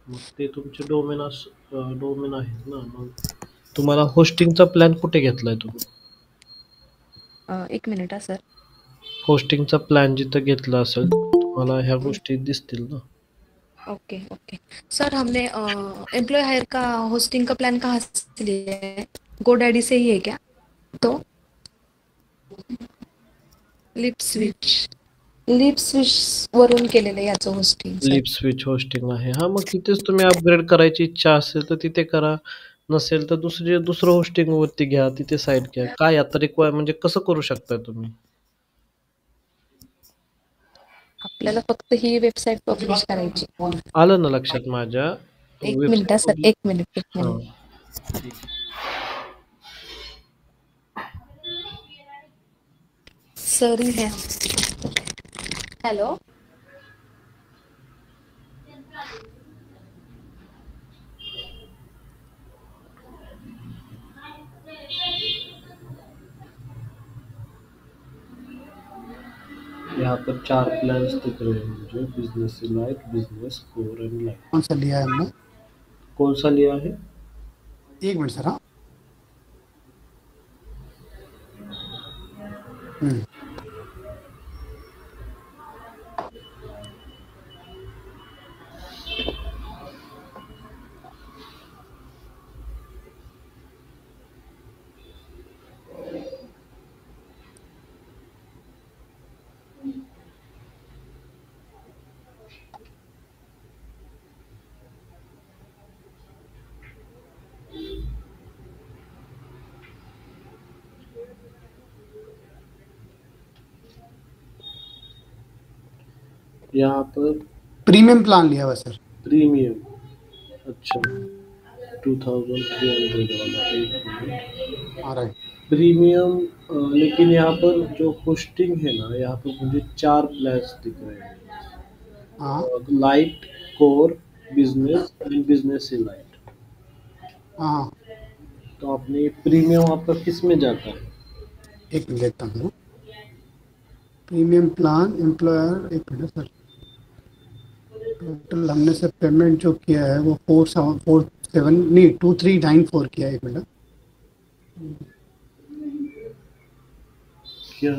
मग ते तुमचे डोमेन आहेत ना, मग तुम्हाला होस्टिंगचा प्लॅन कुठे घेतलाय तुम्ही? एक मिनिट हा सर. होस्टिंगचा प्लॅन जिथं घेतला असेल, तुम्हाला ह्या हं, गोष्टी दिसतील ना. Okay, okay. सर हमने एम्प्लॉय हायर का होस्टिंग का प्लान कहाँ से लिया है? गोडैडी से ही है क्या? तो लिप स्विच. लिप स्विच वरून केलेलं आहे याचं hosting sir. Lip switch hosting आहे. हां, मग तिथेच तुम्ही अपग्रेड करायची इच्छा असेल तर तिथे करा. नसेल तर दुसरं होस्टिंगवरती घ्या, तिथे साईट घ्या. काय आता म्हणजे कसं करू शकताय तुम्ही? आपल्याला फक्त ही वेबसाईट पब्लिश करायची. आलं ना लक्षात माझ्या. एक मिनिट हा वेबसाईट सर, एक मिनिट, एक हां, मिनिट. ठीक आहे. सर ही है. हॅलो. यहाँ पर 4 प्लान्स दिख रहे हैं मुझे, business elite, business, core and lite. कौन सा लिया है हमने? कौन-सा लिया है? एक मिनट सर. हाँ. हम्म. यहाँ पर प्रीमियम प्लान लिया हुआ सर. प्रीमियम, अच्छा 2300 वाला, एक मिनट। हाँ राइट. प्रीमियम लेकिन यहाँ पर जो होस्टिंग है ना, यहाँ पर मुझे 4 प्लान्स दिख रहे हैं। हाँ light, core, business end business elite. हाँ. तो आपने प्रीमियम आपका किस में जाता है? एक मिनट देखता हूँ. प्रीमियम प्लान एम्प्लॉयर, एक मिनट सर. टोटल हमने सर पेमेंट जो किया है वो 4747 नहीं 2394 किया है. एक मिनट. क्या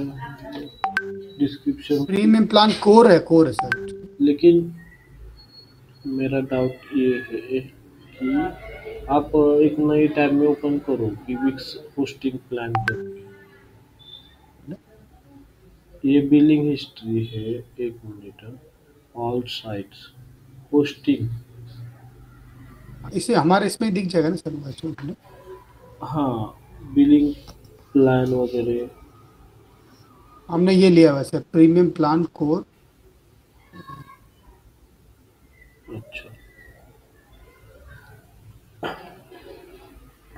डिस्क्रिप्शन? प्रीमियम प्लान कोर है सर. लेकिन मेरा डाउट ये है कि आप एक नई टैब में ओपन करो कि विक्स होस्टिंग प्लान करके। ये बिलिंग हिस्ट्री है, एक मिनट। ऑल साइट्स, होस्टिंग, इसे हमारे इसमें दिख जाएगा ना सर वर्चुअल. हाँ, बिलिंग प्लान वगैरह। हमने ये लिया हुआ है सर प्रीमियम प्लान कोर. अच्छा।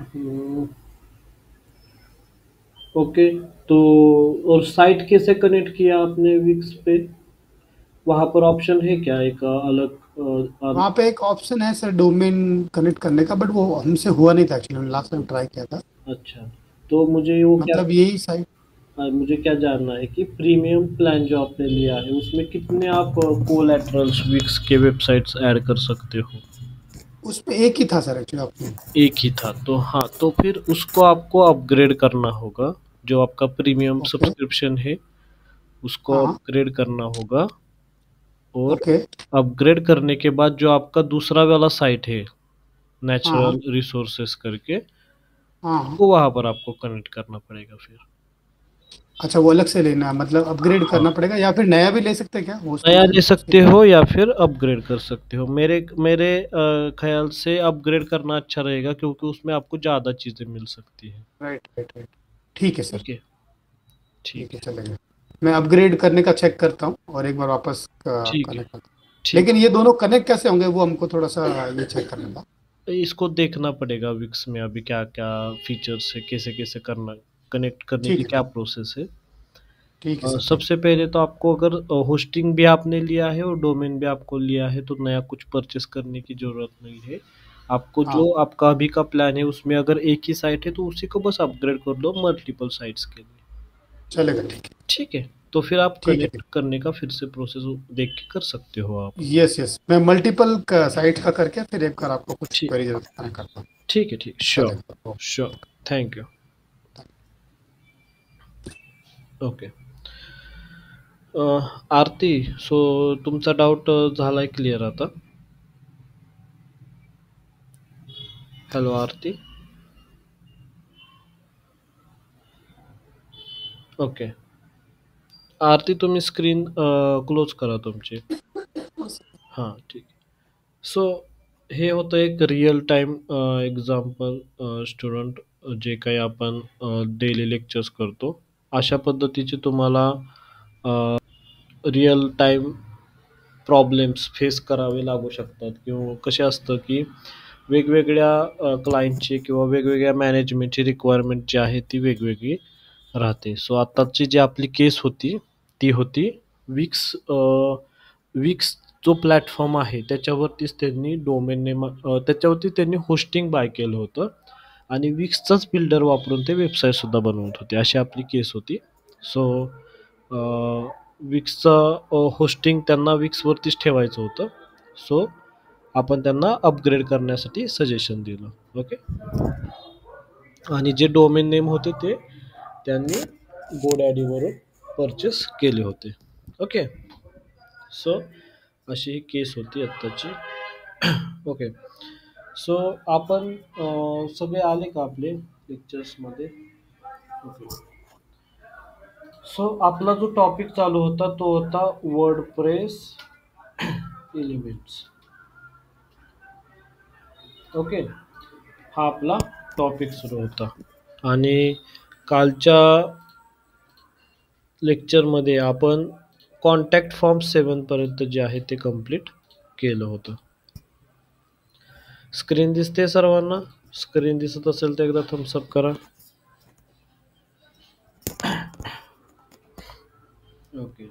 हम्म, ओके। तो और साइट कैसे कनेक्ट किया आपने विक्स पे? वहाँ पर ऑप्शन है क्या एक अलग वहाँ पे एक ऑप्शन है सर डोमेन कनेक्ट करने का, बट वो हमसे हुआ नहीं था एक्चुअली. लास्ट टाइम ट्राई किया था. अच्छा, तो मुझे वो क्या, मतलब यही साइट. मुझे क्या जानना है कि प्रीमियम प्लान जो आपने लिया है उसमें कितने आप कोलैटरल्स विक्स के वेबसाइट्स ऐड कर सकते हो? उसमें एक ही था सर एक्चुअली ऑप्शन. एक ही था, तो हाँ, तो फिर उसको आपको अपग्रेड करना होगा। जो आपका प्रीमियम ओके. सब्सक्रिप्शन है उसको हाँ. अपग्रेड करना होगा। और ओके. अपग्रेड करने के बाद जो आपका दूसरा वाला साइट है, हाँ नेचुरल रिसोर्सेस करके, हाँ हाँ. वो वहाँ पर आपको कनेक्ट करना पड़ेगा फिर। अच्छा वो अलग से लेना है, मतलब अपग्रेड हाँ, करना पड़ेगा या फिर नया भी ले सकते हैं क्या होस्टिंग नया से ले उसके सकते लिए? हो या फिर अपग्रेड कर सकते हो। मेरे मेरे ख्याल से अपग्रेड करना अच्छा रहेगा क्योंकि उसमें आपको ज़्यादा चीज़ें मिल सकती हैं। Right right right. ठीक है सर. ठीक है, ठीक ठीक है है, चलेगा. मैं अपग्रेड करने का चेक करता हूँ और एक बार वापस ठीक है, कनेक्ट करता हूँ. ठीक लेकिन है। ये दोनों कनेक्ट कैसे होंगे वो हमको थोड़ा सा ये चेक करना था. इसको देखना पड़ेगा विक्स में अभी क्या-क्या फीचर्स है, कैसे-कैसे करना, कनेक्ट करने की ठीक है. क्या प्रोसेस है। ठीक है सर. थैंक सबसे पहले तो आपको अगर होस्टिंग भी आपने लिया है और डोमेन भी आपको लिया है तो नया कुछ परचेस करने की ज़रूरत नहीं है। आपको हाँ. जो आपका अभी का प्लान है उसमें अगर एक ही साइट है तो उसी को बस अपग्रेड कर दो मल्टीपल साइट्स के लिए। चलेगा. ठीक है. ठीक है? तो फिर आप ठीक है, कनेक्ट करने का फिर से प्रोसेस देख के कर सकते हो आप। यस यस, मैं मल्टीपल साइट का करके फिर एक बार आपको कुछ ठीक क्वेरी जरूर कनेक्ट करता हूँ। ठीक है, ठीक, श्योर, चलेगा, okay. Sure, thank you, okay. Aarti, so तुमचा डाऊट झालाय क्लिअर आता? हॅलो आरती, ओके. आरती तुम्ही स्क्रीन क्लोज करा तुमची. हो सर. हां, ठीक. सो हे होतं एक रिअल टाईम एक्झाम्पल, स्टुडंट जे काही आपण डेली लेक्चर्स करतो, अशा पद्धतीचे तुम्हाला रिअल टाईम प्रॉब्लेम्स फेस करावे लागू शकतात किंवा कसे असतं की वेगवेगळ्या क्लायंटची किंवा वेगवेगळ्या मॅनेजमेंटची रिक्वायरमेंट जी आहे ती वेगवेगळी राहते. सो आत्ताची जी आपली केस होती ती होती विक्स. विक्स जो प्लॅटफॉर्म आहे त्याच्यावरतीच त्यांनी डोमेन नेम त्याच्यावरती त्यांनी होस्टिंग बाय केलं होतं आणि विक्सचाच बिल्डर वापरून ते वेबसाईटसुद्धा बनवत होते, अशी आपली केस होती. सो विक्सचं होस्टिंग त्यांना विक्सवरतीच ठेवायचं होतं. सो आपण त्यांना अपग्रेड करण्यासाठी सजेशन दिलं, ओके. आणि जे डोमेन नेम होते ते त्यांनी GoDaddyवरून परचेस केले होते, ओके. सो अशी ही केस होती आत्ताची, ओके. सो आपण सगळे आले का आपले लेक्चर्समध्ये? ओके. सो आपला जो टॉपिक चालू होता तो होता वर्डप्रेस एलिमेंट्स, ओके. हा आपला टॉपिक सुरू होता आणि कालच्या लेक्चरमध्ये आपण कॉन्टॅक्ट फॉर्म 7 पर्यंत जे आहे ते कंप्लीट केलं होतं. स्क्रीन दिसते सर्वांना? स्क्रीन दिसत असेल तर एकदा थम्स अप करा. Okay,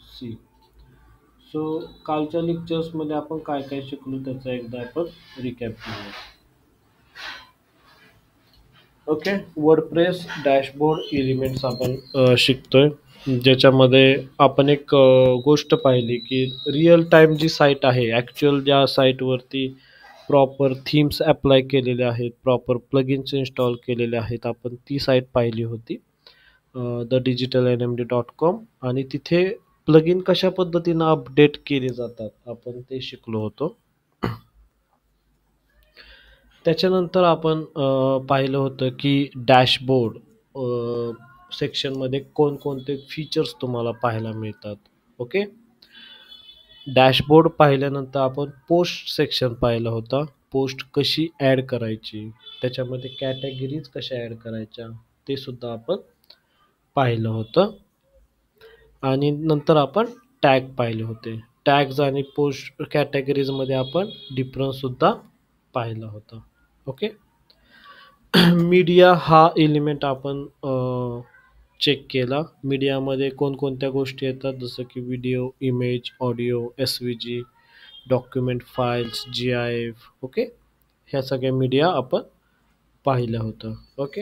see. सो कालच्या लेक्चर्समध्ये आपण काय काय शिकलो त्याचा एकदा आपण रिकॅप करूया, ओके. वर्डप्रेस डॅशबोर्ड एलिमेंट्स आपण शिकतोय, ज्याच्यामध्ये आपण एक गोष्ट पाहिली की रिअल टाईम जी साईट आहे, ॲक्च्युअल ज्या साईटवरती प्रॉपर थीम्स अप्लाय केलेले आहेत, प्रॉपर प्लगिन्स इन्स्टॉल केलेले आहेत, आपण ती साईट पाहिली होती, thedigitalnmd.com. आणि तिथे प्लगिन कशा पद्धतीनं अपडेट केले जातात आपण ते शिकलो होतो. त्याच्यानंतर आपण पाहिलं होतं की डॅशबोर्ड सेक्शनमध्ये कोणकोणते फीचर्स तुम्हाला पाहायला मिळतात, ओके. डॅशबोर्ड पाहिल्यानंतर आपण पोस्ट सेक्शन पाहिलं होता, पोस्ट कशी ॲड करायची, त्याच्यामध्ये कॅटेगरीज कशा ॲड करायच्या ते सुद्धा आपण पाहिलं होतं. आणि नंतर आपण टॅग पाहिले होते. टॅग्स आणि पोस्ट कॅटेगरीजमध्ये आपण डिफरन्ससुद्धा पाहिला होता, ओके. मीडिया हा एलिमेंट आपण चेक केला. मीडियामध्ये कोणकोणत्या गोष्टी येतात, जसं की video, image, audio, SVG, document files, GIF, okay. ह्या सगळ्या मीडिया आपण पाहिलं होतं, ओके.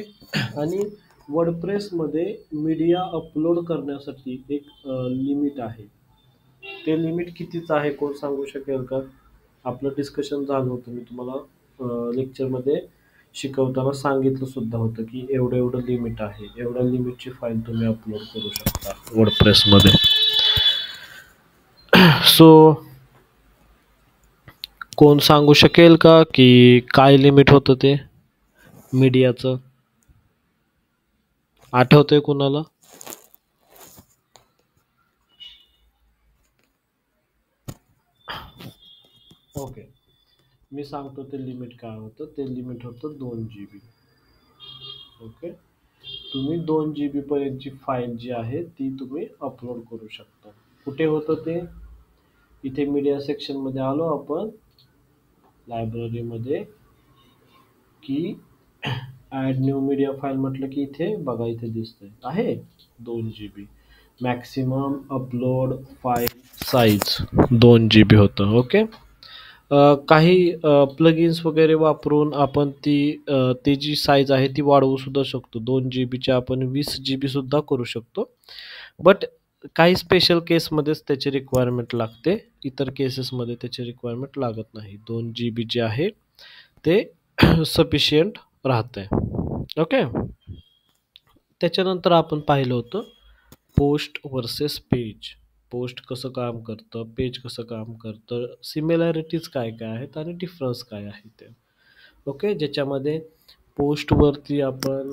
आणि वर्डप्रेसमध्ये मीडिया अपलोड करण्यासाठी एक लिमिट आहे. ते लिमिट कितीचं आहे कोण सांगू शकेल का? आपलं डिस्कशन झालं होतं, मी तुम्हाला लेक्चरमध्ये शिकवताना सांगितलं सुद्धा होतं की एवढं एवढं लिमिट आहे, एवढ्या लिमिटची फाईल तुम्ही अपलोड करू शकता वर्डप्रेसमध्ये. सो कोण सांगू शकेल का की काय लिमिट होतं ते मीडियाचं? आठवतंय कुणाला? ओके, मी सांगतो ते लिमिट काय होतं. ते लिमिट होतं 2 GB, ओके. तुम्ही 2 GB पर्यंतची फाईल जी आहे ती तुम्ही अपलोड करू शकता. कुठे होतं ते? इथे मीडिया सेक्शनमध्ये आलो आपण, लायब्ररीमध्ये, की ॲड न्यू मीडिया फाईल म्हटलं की इथे बघा, इथे दिसतंय आहे 2 GB. Maximum upload file size 2 GB होतं, ओके. काही प्लगइन्स वगैरे वापरून आपण ती जी साईज आहे ती वाढवू सुद्धा शकतो. 2 जीबीची आपण 20 जीबी सुद्धा करू शकतो. बट काही स्पेशल केसमध्येच त्याची रिक्वायरमेंट लागते. इतर केसेसमध्ये त्याची रिक्वायरमेंट लागत नाही. 2 जीबी जे आहे ते सफिशियंट राहतंय. ओके. त्याच्यानंतर आपण पाहिलं होतं पोस्ट वर्सेस पेज. पोस्ट कसं काम करतं, पेज कसं काम करतं, सिमिलॅरिटीज काय काय आहेत आणि डिफरन्स काय आहे ते. ओके. ज्याच्यामध्ये पोस्टवरती आपण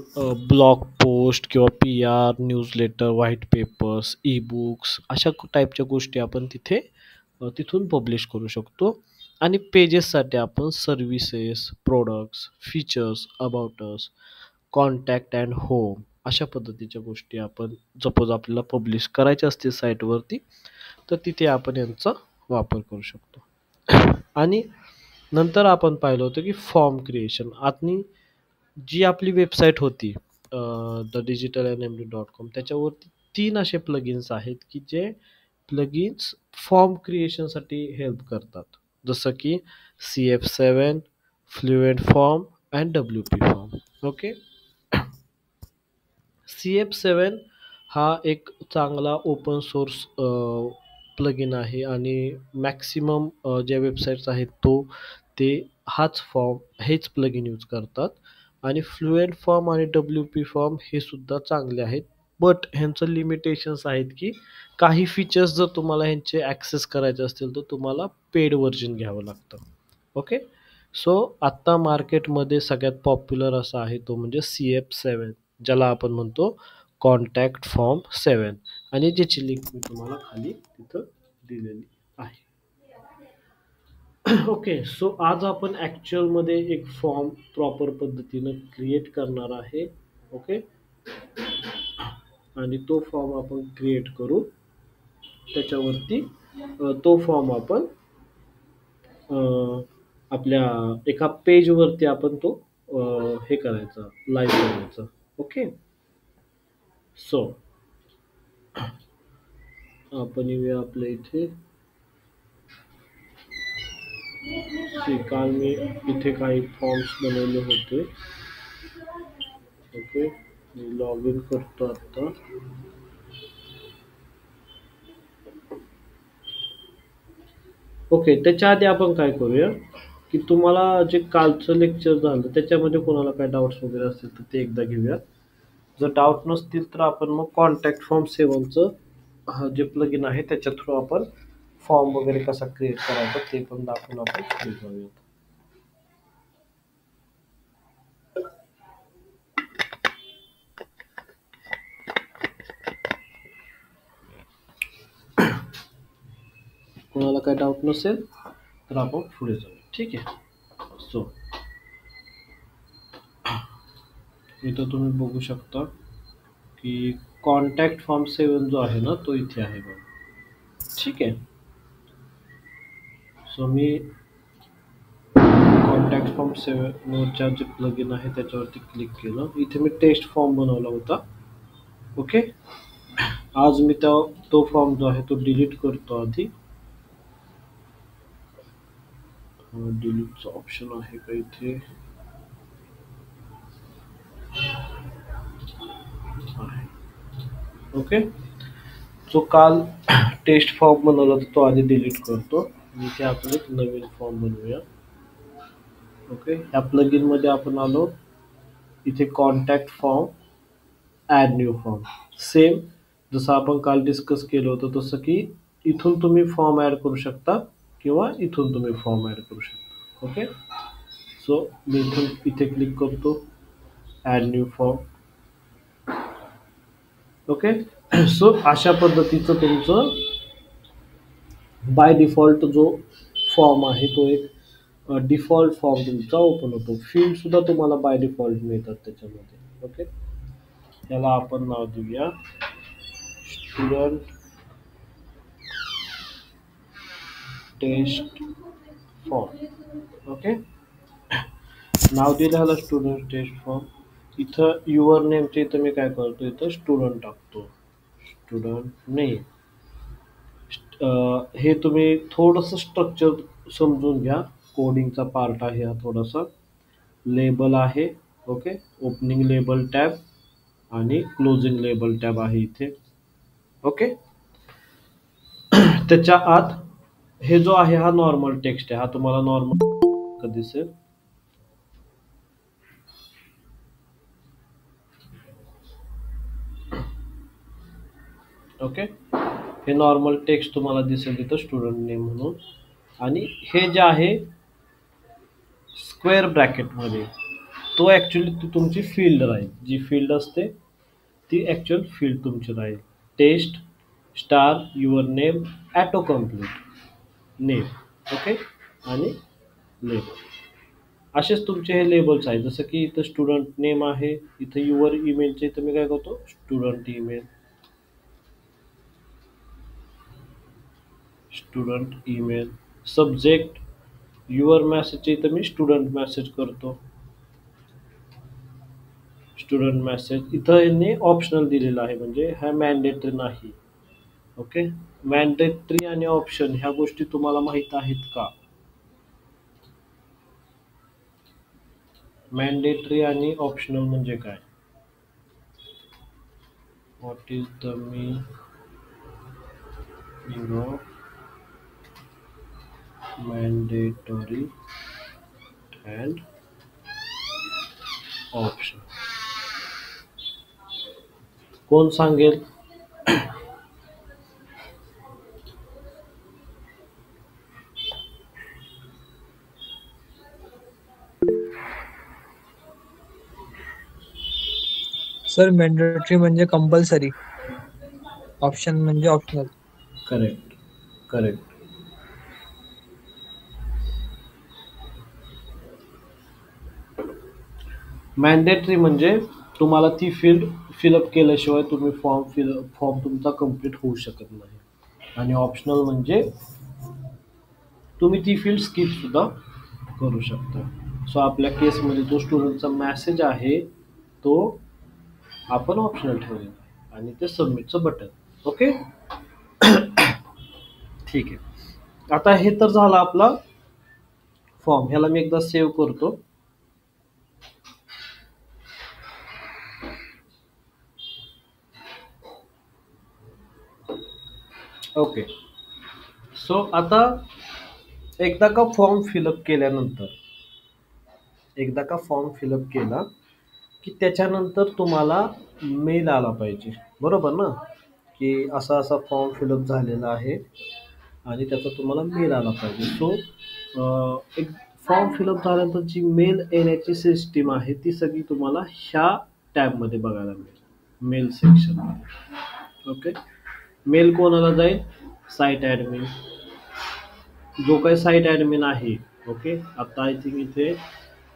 ब्लॉग पोस्ट किंवा P R, newsletter, white papers, e books अशा टाईपच्या गोष्टी आपण तिथून पब्लिश करू शकतो. आणि पेजेससाठी आपण services, products, features, about us, contact and home अशा पद्धतीच्या गोष्टी आपण सपोज आपल्याला पब्लिश करायच्या असतील साईटवरती तर तिथे आपण यांचा वापर करू शकतो. आणि नंतर आपण पाहिलं होतं की फॉर्म क्रिएशन. आणि जी आपली वेबसाईट होती thedigitalanmd.com त्याच्यावरती 3 असे प्लगइन्स आहेत की जे प्लगइन्स फॉर्म क्रिएशनसाठी हेल्प करतात. जसं की CF7, fluent form and WP form. Okay. CF7 हा एक चांगला ओपन सोर्स प्लगइन आहे आणि मॅक्सिमम ज्या वेबसाईट्स आहेत ते हेच प्लगइन यूज करतात. आणि फ्लुएंट फॉर्म आणि WP फॉर्म हे सुद्धा चांगले आहेत. बट ह्यांचं लिमिटेशन्स आहेत की काही फीचर्स जर तुम्हाला ह्यांचे ॲक्सेस करायचे असतील तर तुम्हाला पेड व्हर्जन घ्यावं लागतं. ओके. सो आत्ता मार्केटमध्ये सगळ्यात पॉप्युलर असा आहे तो म्हणजे CF7 ज्याला आपण म्हणतो कॉन्टॅक्ट फॉर्म 7 आणि ज्याची लिंक मी तुम्हाला खाली तिथं दिलेली आहे. ओके. सो आज आपण ॲक्च्युअलमध्ये एक फॉर्म प्रॉपर पद्धतीनं क्रिएट करणार आहे. ओके. आणि तो फॉर्म आपण क्रिएट करू. त्याच्यावरती तो फॉर्म आपण आपल्या एका पेजवरती आपण तो हे करायचा, लाईव्ह करायचा. ओके. सो आपण येऊया आपल्या इथे. काल मी इथे काही फॉर्म्स बनवले होते. ओके. मी लॉग इन करतो आता. ओके. त्याच्या आधी आपण काय करूया की तुम्हाला जे कालचं लेक्चर झालं त्याच्यामध्ये कोणाला काय डाऊट्स वगैरे असतील तर ते एकदा घेऊया. जर डाऊट नसतील तर आपण मग कॉन्टॅक्ट फॉर्म 7चं जे प्लगइन आहे त्याच्या थ्रू आपण फॉर्म वगैरे कसा क्रिएट करायचा ते पण दाखवून आपण पुढे जाऊयात. कोणाला काय डाऊट नसेल तर आपण पुढे जाऊया. ठीक आहे. सो इथं तुम्ही बघू शकता की कॉन्टॅक्ट फॉर्म 7 जो आहे ना तो इथे आहे बघा. ठीक आहे. सो मी कॉन्टॅक्ट फॉर्म 7 जे प्लगइन आहे त्याच्यावरती क्लिक केलं. इथे मी टेस्ट फॉर्म बनवला होता. ओके. आज मी तो फॉर्म जो आहे तो डिलीट करतो आधी. डिलीटचा ऑप्शन आहे का इथे? ओके. जो काल टेस्ट फॉर्म बनवला तो आधी डिलीट करतो. इथे आपण एक नवीन फॉर्म बनवूया. ओके. ह्या प्लगइन मध्ये आपण आलो. इथे contact form, add new form. Same जसं आपण काल डिस्कस केलं होतं तसं की इथून तुम्ही फॉर्म ॲड करू शकता किंवा इथून तुम्ही फॉर्म ॲड करू शकता. ओके. सो मी इथे क्लिक करतो, add new form. Okay. So अशा पद्धतीचं तुमचं बाय डिफॉल्ट जो फॉर्म आहे तो एक डिफॉल्ट फॉर्म तुमचा ओपन होतो. फील्ड सुद्धा तुम्हाला बाय डिफॉल्ट मिळतात त्याच्यामध्ये. ओके. याला आपण नाव देऊया स्टुडंट टेस्ट फॉर्म. ओके. नाव दिलं ह्याला स्टुडंट टेस्ट फॉर्म. इथं युअर नेमचे इथं मी काय करतो, इथं स्टुडंट टाकतो. Student name. हे तुम्ही थोडंसं स्ट्रक्चर समजून घ्या. कोडिंगचा पार्ट आहे हा थोडासा. लेबल आहे. ओके. ओपनिंग लेबल टॅब आणि क्लोजिंग लेबल टॅब आहे इथे. ओके. त्याच्या आत हे जो आहे हा नॉर्मल टेक्स्ट आहे. हा तुम्हाला नॉर्मल दिसेल. ओके. हे नॉर्मल टेक्स्ट तुम्हाला दिसेल तिथं स्टुडंट नेम म्हणून. आणि हे जे आहे स्क्वेअर ब्रॅकेटमध्ये, तो ॲक्च्युली ती तुमची फील्ड राहील. जी फील्ड असते ती ॲक्च्युअल फील्ड तुमची राहील. Test star your name auto complete name. Okay. आणि लेबल असेच तुमचे हे लेबल्स आहेत. जसं की इथं स्टुडंट नेम आहे, इथं युअर ईमेलचे इथं मी काय करतो student email, student email. Subject your मेसेजचे इथं मी स्टुडंट मेसेज करतो, स्टुडंट मेसेज. इथं यांनी ऑप्शनल दिलेलं आहे, म्हणजे हा मॅन्डेटरी नाही. ओके. मॅन्डेटरी आणि ऑप्शन ह्या गोष्टी तुम्हाला माहीत आहेत का? मॅन्डेटरी आणि ऑप्शनल म्हणजे काय? What is the meaning of mandatory and option? कोण सांगेल? सर मॅन्डेटरी म्हणजे कंपल्सरी, ऑप्शन म्हणजे ऑप्शनल. Correct, correct. मॅन्डेटरी म्हणजे तुम्हाला ती फील्ड फिलअप केल्याशिवाय तुम्ही फॉर्म तुमचा कंप्लीट होऊ शकत नाही. आणि ऑप्शनल म्हणजे तुम्ही ती फील्ड स्किप सुद्धा करू शकता. सो आपल्या केसमध्ये जो स्टुडंटचा मेसेज आहे तो आपण ऑप्शनल ठेवलेला आहे आणि ते सबमिटचं बटन. ओके. ठीक आहे. आता हे तर झालं आपला फॉर्म. ह्याला मी एकदा सेव्ह करतो. ओके. सो आता एकदा का फॉर्म फिलअप केल्यानंतर, एकदा का फॉर्म फिलअप केला की त्याच्यानंतर तुम्हाला मेल आला पाहिजे, बरोबर ना? की असा असा फॉर्म फिलअप झालेला आहे आणि त्याचा तुम्हाला मेल आला पाहिजे. सो एक फॉर्म फिलअप झाल्यानंतर जी मेल येण्याची सिस्टीम आहे ती सगळी तुम्हाला ह्या टॅबमध्ये बघायला मिळेल, मेल सेक्शनमध्ये. ओके. मेल कोणाला जाईल? Site admin. जो काही साईट ॲडमिन आहे. ओके. आता आय थिंक इथे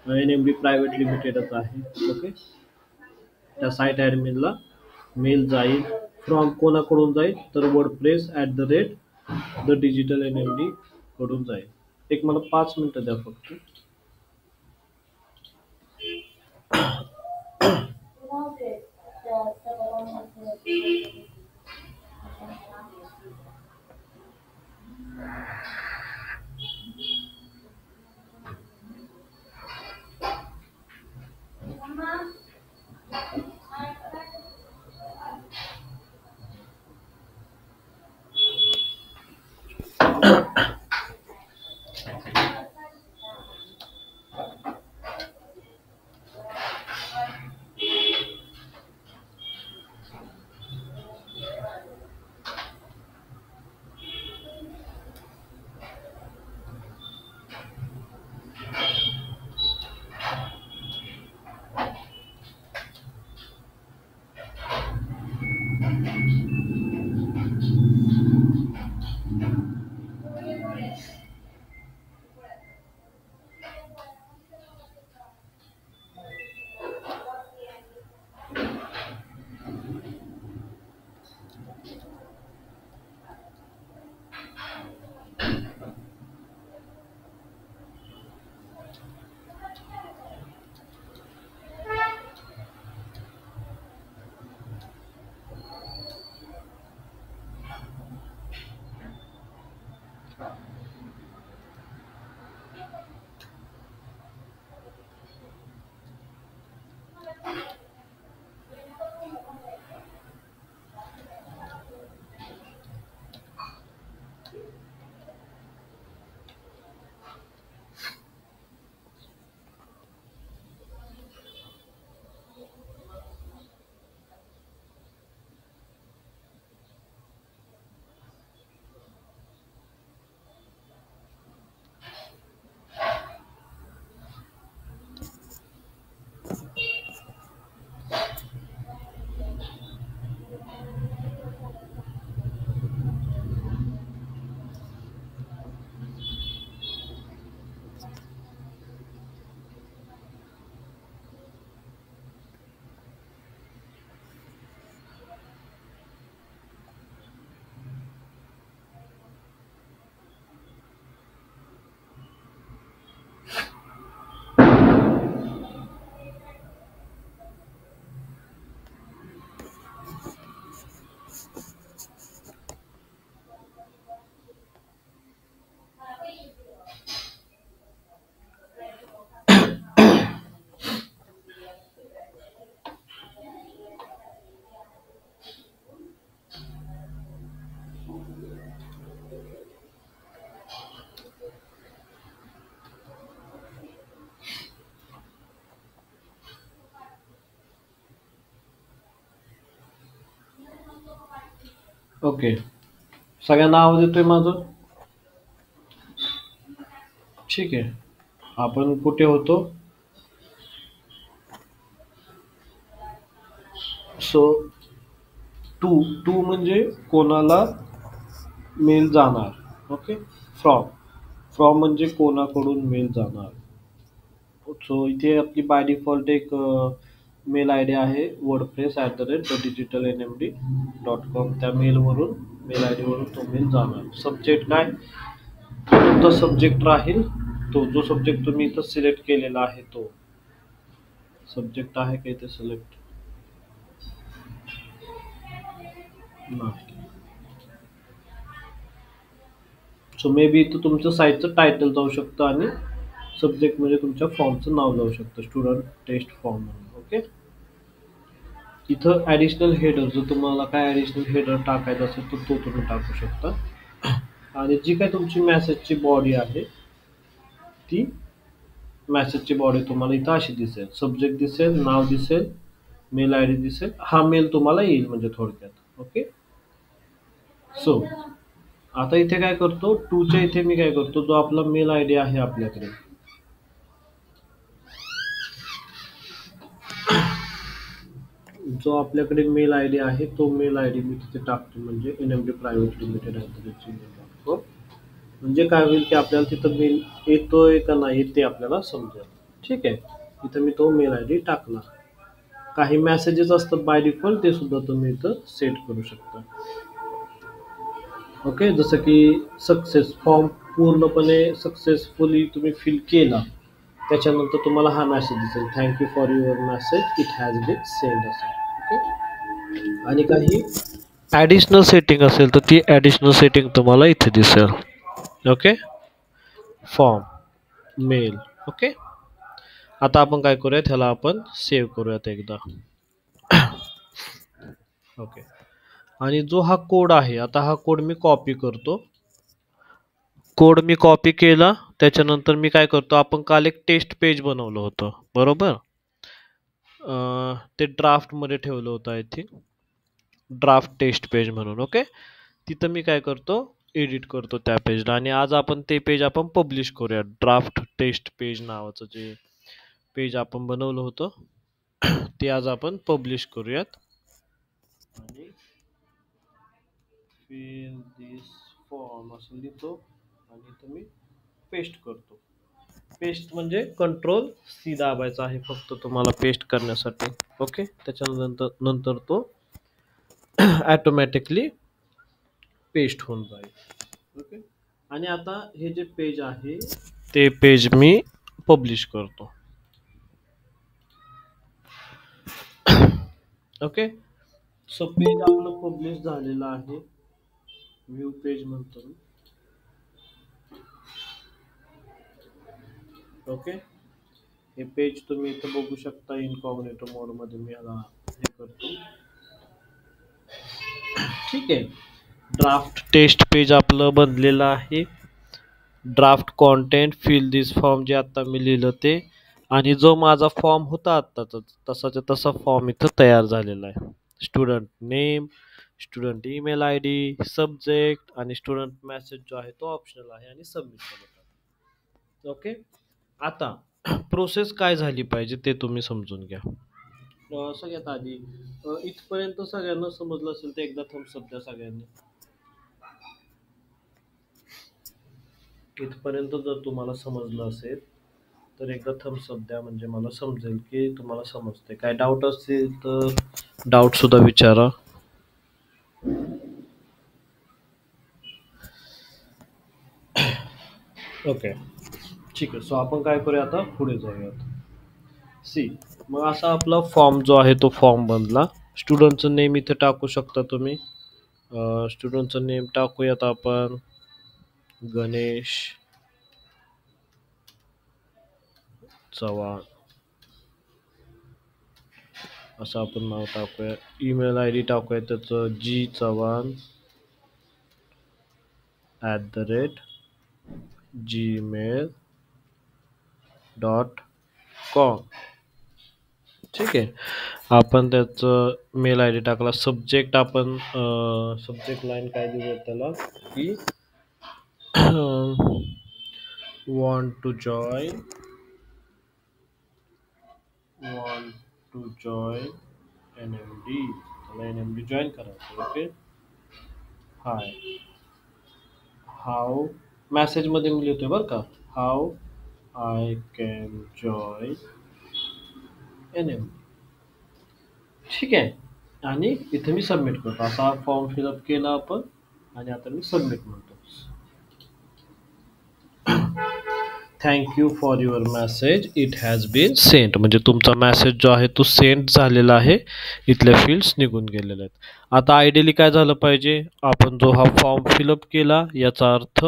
NMD प्रायव्हेट लिमिटेडच आहे. ओके. त्या साईट ॲडमिनला मेल जाईल. फ्रॉम कोणाकडून जाईल? तर wordpress@the digital NMD कडून जाईल. एक मला 5 मिनिटं द्या फक्त. ओके, सगळ्यांना आवाज येतोय माझं? ठीक आहे. आपण कुठे होतो? सो टू टू म्हणजे कोणाला मेल जाणार. ओके. फ्रॉम फ्रॉम म्हणजे कोणाकडून मेल जाणार. सो इथे आपली बाय डिफॉल्ट एक मेल आय डी आहे, wordpress@thedigitalnmd.com. त्या मेलवरून, मेल आय डीवरून तो मेल जाणार. सब्जेक्ट काय? तुमचा सब्जेक्ट राहील तो, जो सब्जेक्ट तुम्ही इथं सिलेक्ट केलेला आहे तो सब्जेक्ट आहे का इथे सिलेक्ट? नाही. सो मे बी इथं तुमचं साईटचं टायटल जाऊ शकतं आणि सब्जेक्ट म्हणजे तुमच्या फॉर्मचं नाव जाऊ शकतं, स्टुडंट टेस्ट फॉर्म म्हणून. ओके. इथं ॲडिशनल हेडर, जर तुम्हाला काय ॲडिशनल हेडर टाकायचा असेल तर तो तुम्ही टाकू शकता. आणि जी काय तुमची मेसेजची बॉडी आहे, ती मेसेजची बॉडी तुम्हाला इथं अशी दिसेल. सब्जेक्ट दिसेल, नाव दिसेल, मेल आय डी दिसेल. हा मेल तुम्हाला येईल म्हणजे थोडक्यात. ओके. सो आता इथे काय करतो, टूच्या इथे मी काय करतो, जो आपला मेल आय डी आहे आपल्याकडे, जो आपल्याकडे मेल आय डी आहे तो मेल आय डी मी तिथे टाकतो, म्हणजे NMD प्रायव्हेट लिमिटेड @gmail.com. म्हणजे काय होईल की आपल्याला तिथं मेल येतोय का नाही ते आपल्याला समजेल. ठीक आहे. इथं मी तो मेल आय डी टाकला. काही मेसेजेस असतात बाय डिफॉल्ट, ते सुद्धा तुम्ही इथं सेट करू शकता. ओके. जसं की सक्सेस फॉर्म पूर्णपणे सक्सेसफुली तुम्ही फिल केला, त्याच्यानंतर तुम्हाला हा मेसेज दिसेल, thank you for your message, it has been send असेल. ओके. आणि काही ॲडिशनल सेटिंग असेल तर ती ॲडिशनल सेटिंग तुम्हाला इथे दिसेल. ओके. Form, mail. ओके. आता आपण काय करूयात, ह्याला आपण सेव्ह करूयात एकदा. ओके. आणि जो हा कोड आहे, आता हा कोड मी कॉपी करतो. कोड मी कॉपी केला, त्याच्यानंतर मी काय करतो, आपण काल एक टेस्ट पेज बनवलं होतं बरोबर. ते ड्राफ्टमध्ये ठेवलं होतं I think, draft test page म्हणून. ओके. तिथं मी काय करतो, एडिट करतो त्या पेजला, आणि आज आपण ते पेज आपण पब्लिश करूया. ड्राफ्ट टेस्ट पेज नावाचं जे पेज आपण बनवलं होतं ते आज आपण पब्लिश करूयात. आणि फिल दिस फॉर्म असं लिहितो आणि इथं मी पेस्ट करतो. पेस्ट म्हणजे कंट्रोल C दाबायचा आहे फक्त तुम्हाला पेस्ट करण्यासाठी. ओके. त्याच्यानंतर तो ऑटोमॅटिकली पेस्ट होऊन जाईल. ओके. आणि आता हे जे पेज आहे ते पेज मी पब्लिश करतो. ओके. सो पेज आपलं पब्लिश झालेलं आहे. व्ह्यू पेज म्हणतो मी. ओके. हे पेज तुम्ही इथं बघू शकता, इनकॉग्निटो मोडमध्ये मी याला हे करतो. ठीक आहे. ड्राफ्ट टेस्ट पेज आपलं बनलेलं आहे. ड्राफ्ट कॉन्टेंट फिल दिस फॉर्म जे आता मी लिहिलं ते, आणि जो माझा फॉर्म होता आत्ताचा तसाच्या तसा फॉर्म इथं तयार झालेला आहे. Student name, student email I D, subject आणि स्टुडंट मेसेज जो आहे तो ऑप्शनल आहे आणि सबमिट केला. ओके. आता प्रोसेस काय झाली पाहिजे ते तुम्ही समजून घ्या. सगळ्यात आधी इथपर्यंत सगळ्यांना समजलं असेल तर एकदा थम्सअप द्या सगळ्यांनी. इथपर्यंत जर तुम्हाला समजलं असेल तर एकदा थम्सअप द्या, म्हणजे मला समजेल की तुम्हाला समजते. काय डाऊट असतील तर डाऊट सुद्धा विचारा. ओके, ठीक आहे. सो आपण काय करूया आता, पुढे जाऊयात. सी, मग असा आपला फॉर्म जो आहे तो फॉर्म बनला. स्टुडंटचं नेम इथे टाकू शकता तुम्ही. स्टुडंटचं नेम टाकूयात आपण गणेश चव्हाण असं आपण नाव टाकूया. ईमेल आय डी टाकूया त्याचं gchavan@gmail.com. ठीक आहे. आपण त्याचं मेल आय डी टाकला. सब्जेक्ट आपण सब्जेक्ट लाईन काय देऊया त्याला की want to join NMD. त्याला NMD जॉईन करायचं. ओके. हाय, हाऊ, मेसेज मध्ये मी लिहितोय बरं का, how I can join NMD. ठीक आहे. आणि इथे मी सबमिट करतो. असा फॉर्म फिलअप केला आपण आणि आता मी सबमिट म्हणतो. Thank you for your message, it has been sent. म्हणजे तुमचा मेसेज जो आहे तो सेंट झालेला आहे. इथल्या फील्ड्स निघून गेलेल्या आहेत. आता आयडियली काय झालं पाहिजे, आपण जो हा फॉर्म फिलअप केला याचा अर्थ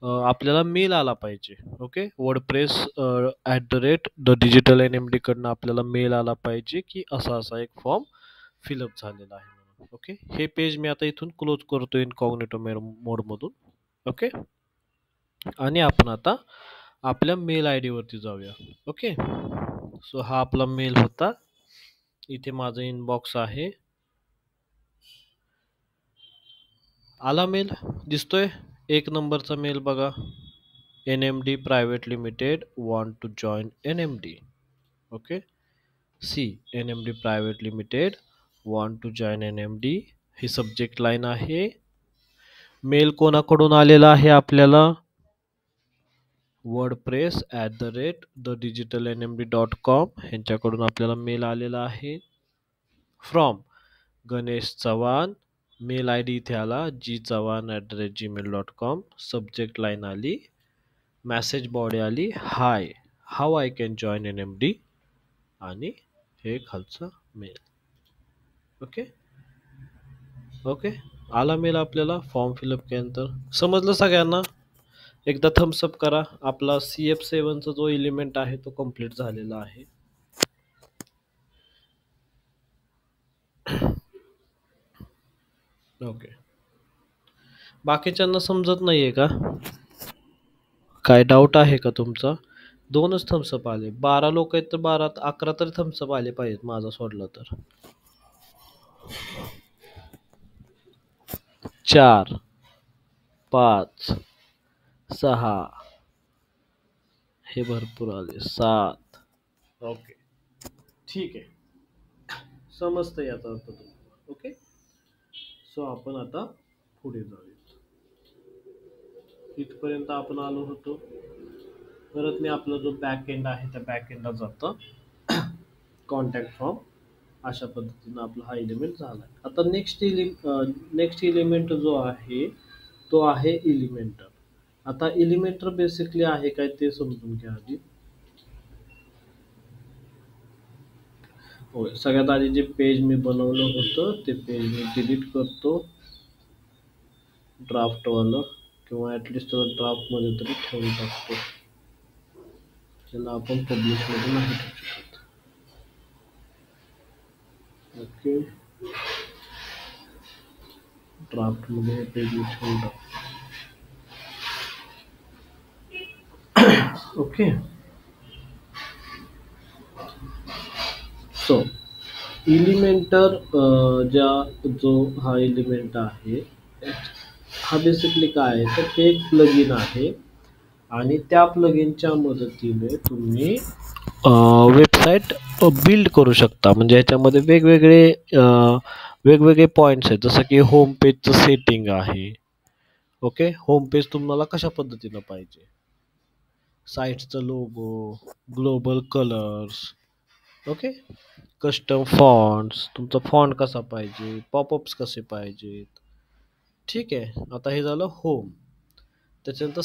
आपल्याला मेल आला पाहिजे. ओके. wordpress@the digital nmd कडनं आपल्याला मेल आला पाहिजे की असा असा एक फॉर्म फिलअप झालेला आहे म्हणून. ओके. हे पेज मी आता इथून क्लोज करतो इनकॉग्निटो मोडमधून. ओके. आणि आपण आता आपल्या मेल आय डीवरती जाऊया. ओके. सो हा आपला मेल होता. इथे माझं इनबॉक्स आहे. आला मेल, दिसतोय. 1 नंबरचा मेल बघा. NMD private limited want to join NMD. Okay. See, NMD private limited want to join NMD ही सब्जेक्ट लाईन आहे. मेल कोणाकडून आलेला आहे आपल्याला, wordpress@thedigitalnmd.com ह्यांच्याकडून आपल्याला मेल आलेला आहे. From Ganesh Chavan. Mail I D इथे आला gchavan@gmail.com. सब्जेक्ट लाईन आली, मेसेज बॉडी आली hi, how I can join NMD, आणि हे खालचा मेल. ओके. ओके. आला मेल आपल्याला फॉर्म फिलअप केल्यानंतर. समजलं सगळ्यांना? एकदा थम्सअप करा. आपला CF7चा जो एलिमेंट आहे तो कंप्लीट झालेला आहे. ओके. बाकीच्यांना समजत नाहीये का? काय डाऊट आहे का तुमचा? 2च थम्सअप आले. 12 लोक आहेत तर 11 तरी थम्सअप आले पाहिजेत माझा सोडला तर. 4, 5, 6 हे भरपूर आले. 7. ओके, ठीक आहे. समजतं याचा अर्थ तुम्हाला. ओके. सो आपण आता पुढे जाऊया. इथपर्यंत आपण आलो होतो. परत मी आपला जो बॅक एंड आहे त्या बॅक एंडला जातो. कॉन्टॅक्ट फॉर्म अशा पद्धतीनं आपला हा एलिमेंट झाला. आता नेक्स्ट एलिमेंट जो आहे तो आहे एलिमेंटर. आता एलिमेंटर बेसिकली आहे काय ते समजून घ्या आधी. होय, सगळ्यात आधी जे पेज मी बनवलं होतं ते पेज मी डिलीट करतो, ड्राफ्टवालं, किंवा ॲटलिस्ट त्याला ड्राफ्टमध्ये तरी ठेवून टाकतो. त्याला आपण पब्लिशमध्ये नाही ठेवू शकत. ओके. ड्राफ्टमध्ये हे पेज मी ठेवून टाकतो. ओके, सो एलिमेंटर जो हा एलिमेंट आहे हा बेसिकली काय आहे तर ते एक प्लगइन आहे आणि त्या प्लगइनच्या मदतीने तुम्ही वेबसाईट बिल्ड करू शकता. म्हणजे ह्याच्यामध्ये वेगवेगळे पॉईंट्स आहेत, जसं की होम पेजचं सेटिंग आहे. ओके, होम पेज तुम्हाला कशा पद्धतीनं पाहिजे, साईटचं logo, global colours, okay, custom fonts, तुमचा फॉन्ट कसा पाहिजे, पॉपअप्स कसे पाहिजेत. ठीक आहे, आता हे झालं होम. त्याच्यानंतर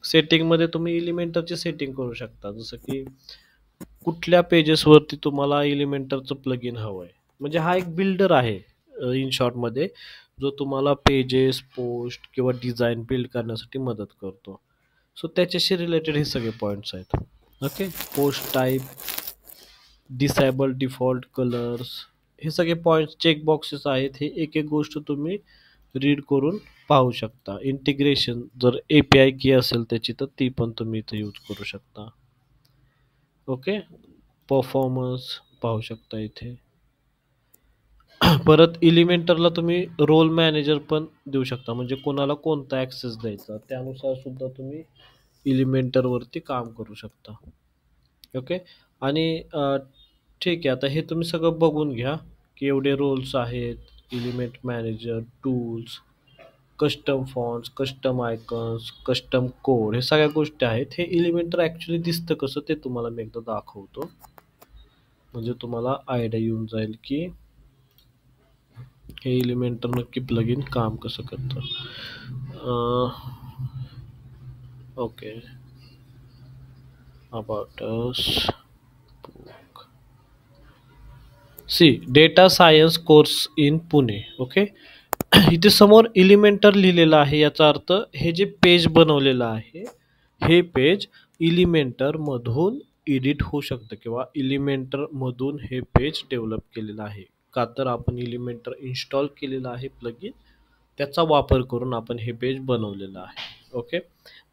सेटिंगमध्ये तुम्ही एलिमेंटरची सेटिंग करू शकता, जसं की कुठल्या पेजेसवरती तुम्हाला एलिमेंटरचं प्लगइन हवं आहे. म्हणजे हा एक बिल्डर आहे इन शॉर्टमध्ये, जो तुम्हाला पेजेस, पोस्ट किंवा डिझाईन बिल्ड करण्यासाठी मदत करतो. सो त्याच्याशी रिलेटेड हे सगळे पॉईंट्स आहेत. Okay, post type, disable default colours, हे सगळे पॉईंट्स चेक बॉक्सेस आहेत. हे एक एक गोष्ट तुम्ही रीड करून पाहू शकता. इंटिग्रेशन, जर API की असेल त्याची तर ती पण तुम्ही इथे यूज करू शकता. ओके, परफॉर्मन्स पाहू शकता इथे. परत एलिमेंटरला तुम्ही रोल मॅनेजर पण देऊ शकता, म्हणजे कोणाला कोणता ॲक्सेस द्यायचा त्यानुसार सुद्धा तुम्ही एलिमेंटरवरती काम करू शकता. ओके, आणि ठीक आहे, आता हे तुम्ही सगळं बघून घ्या की एवढे रोल्स आहेत, element manager, tools, custom fonts, custom icons, custom code, हे सगळ्या गोष्टी आहेत. हे एलिमेंटर ॲक्च्युली दिसतं कसं ते तुम्हाला मी एकदा दाखवतो, म्हणजे तुम्हाला आयडिया येऊन जाईल की हे एलिमेंटर नक्की प्लगइन काम कसं करतं. Okay, about us, see data science course in Pune. Okay, इथे समोर एलिमेंटर लिहिलेलं आहे, याचा अर्थ हे जे पेज बनवलेलं आहे हे पेज एलिमेंटर मधून एडिट होऊ शकतं किंवा एलिमेंटर मधून हे पेज डेव्हलप केलेलं आहे. का तर आपण एलिमेंटर इन्स्टॉल केलेलं आहे प्लगइन, त्याचा वापर करून आपण हे पेज बनवलेलं आहे. ओके,